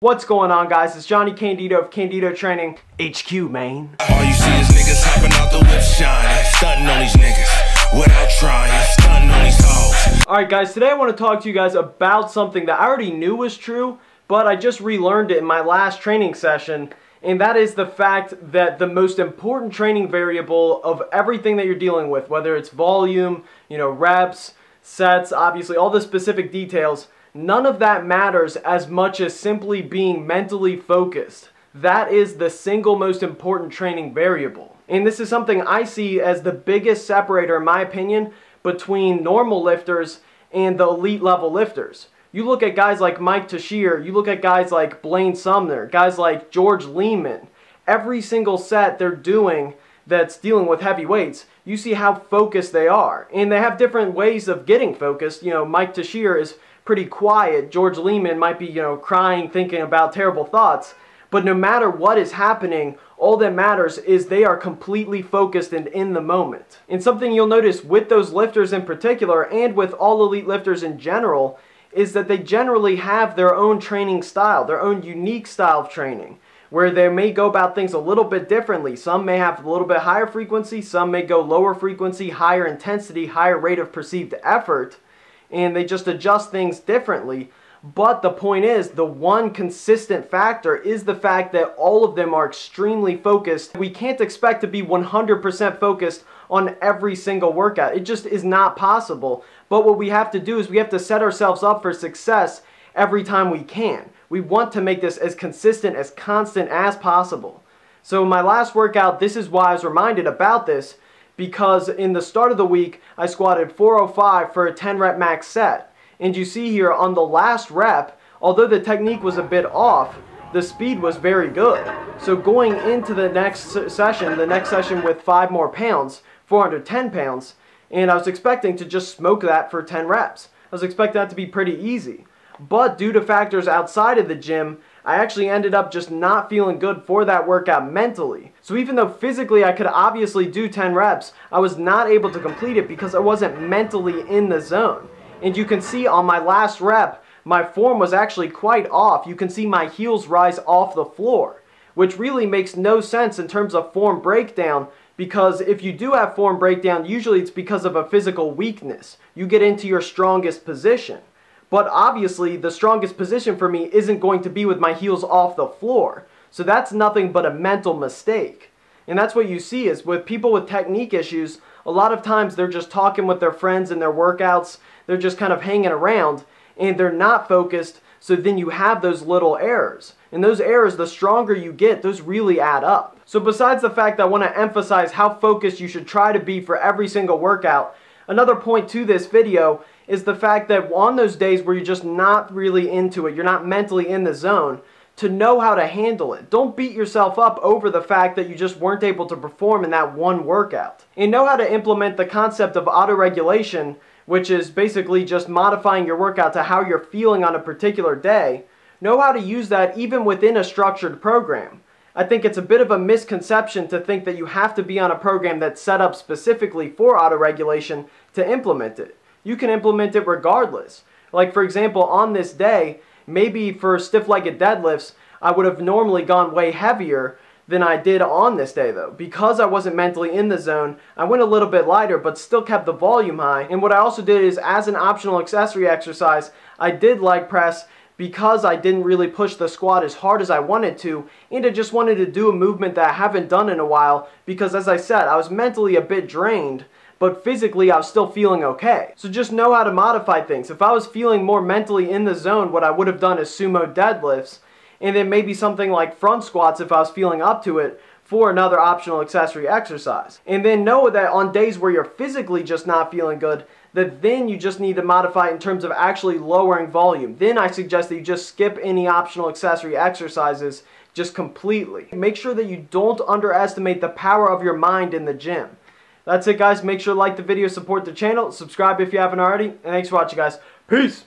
What's going on, guys? It's Johnny Candido of Candido Training HQ, man. All you see is niggas hopping out the whip shining, stunting on these niggas without trying, stunting on these hoes. Alright guys, today I want to talk to you guys about something that I already knew was true, but I just relearned it in my last training session, and that is the fact that the most important training variable of everything that you're dealing with, whether it's volume, reps, sets, obviously all the specific details, none of that matters as much as simply being mentally focused. That is the single most important training variable. And this is something I see as the biggest separator, in my opinion, between normal lifters and the elite level lifters. You look at guys like Mike Teixeira, you look at guys like Blaine Sumner, guys like George Lehman. Every single set they're doing that's dealing with heavy weights, you see how focused they are. And they have different ways of getting focused. Mike Teixeira is pretty quiet. George Lehman might be, crying, thinking about terrible thoughts. But no matter what is happening, all that matters is they are completely focused and in the moment. And something you'll notice with those lifters in particular, and with all elite lifters in general, is that they generally have their own training style, their own unique style of training, where they may go about things a little bit differently. Some may have a little bit higher frequency, some may go lower frequency, higher intensity, higher rate of perceived effort, and they just adjust things differently. But the point is, the one consistent factor is the fact that all of them are extremely focused. We can't expect to be 100% focused on every single workout. It just is not possible. But what we have to do is we have to set ourselves up for success every time we can. We want to make this as consistent, as constant as possible. So in my last workout, this is why I was reminded about this, because in the start of the week, I squatted 405 for a 10 rep max set. And you see here on the last rep, although the technique was a bit off, the speed was very good. So going into the next session with 5 more pounds, 410 pounds, and I was expecting to just smoke that for 10 reps. I was expecting that to be pretty easy. But due to factors outside of the gym, I actually ended up just not feeling good for that workout mentally. So even though physically I could obviously do 10 reps, I was not able to complete it because I wasn't mentally in the zone. And you can see on my last rep, my form was actually quite off. You can see my heels rise off the floor, which really makes no sense in terms of form breakdown, because if you do have form breakdown, usually it's because of a physical weakness. You get into your strongest position. But obviously, the strongest position for me isn't going to be with my heels off the floor. So that's nothing but a mental mistake. And that's what you see is with people with technique issues, a lot of times they're just talking with their friends in their workouts. They're just kind of hanging around and they're not focused. So then you have those little errors. And those errors, the stronger you get, those really add up. So besides the fact that I want to emphasize how focused you should try to be for every single workout, another point to this video is the fact that on those days where you're just not really into it, you're not mentally in the zone, to know how to handle it. Don't beat yourself up over the fact that you just weren't able to perform in that one workout. And know how to implement the concept of autoregulation, which is basically just modifying your workout to how you're feeling on a particular day. Know how to use that even within a structured program. I think it's a bit of a misconception to think that you have to be on a program that's set up specifically for autoregulation to implement it. You can implement it regardless. Like for example, on this day, maybe for stiff-legged deadlifts, I would have normally gone way heavier than I did on this day though. Because I wasn't mentally in the zone, I went a little bit lighter but still kept the volume high. And what I also did is, as an optional accessory exercise, I did leg press because I didn't really push the squat as hard as I wanted to, and I just wanted to do a movement that I haven't done in a while because, as I said, I was mentally a bit drained, but physically I was still feeling okay. So just know how to modify things. If I was feeling more mentally in the zone, what I would have done is sumo deadlifts, and then maybe something like front squats if I was feeling up to it for another optional accessory exercise. And then know that on days where you're physically just not feeling good, that then you just need to modify in terms of actually lowering volume. Then I suggest that you just skip any optional accessory exercises just completely. Make sure that you don't underestimate the power of your mind in the gym. That's it, guys. Make sure to like the video, support the channel, subscribe if you haven't already, and thanks for watching, guys. Peace!